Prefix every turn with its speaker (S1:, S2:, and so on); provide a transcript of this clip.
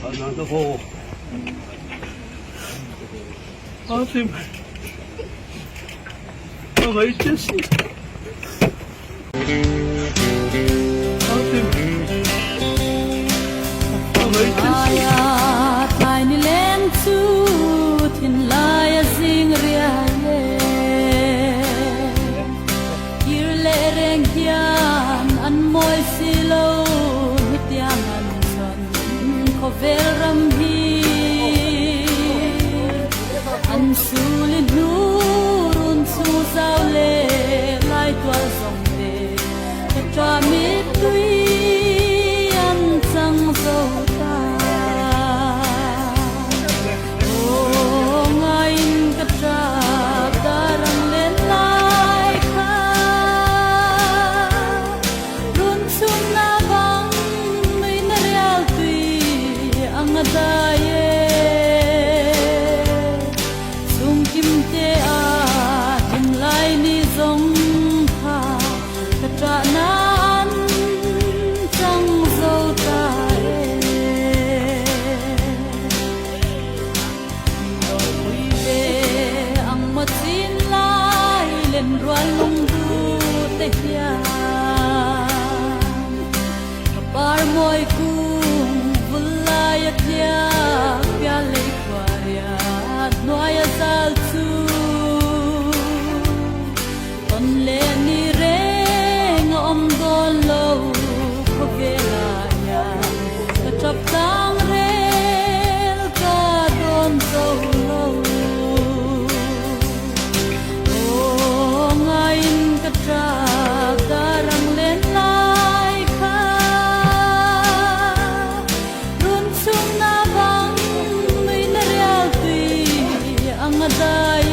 S1: Another hole. Awesome. Oh, I just. Awesome. Oh, I just.
S2: Ayat tiny land to tin laya sing riale. Here lereng yan an moy silo hitiang an son koveram hi an sulin nurun su sao le lai tua song de tra mi tui an sang zo ta o ngain ka tra darang len lai kha run sum na bang mai na real tui ang adaye sum kim te a him lai ni zong ha ka tra na an sang zo ta ui ve ang matin lai len ruan lung du te hian par moi kung vulai atia pya le kwaria noya sal tu ton le ni reng om don lo ko vela ya ka chap tang rel ka don so lo o ngain ka tra darang len lai kha run sum na bang mai na real tui ang aday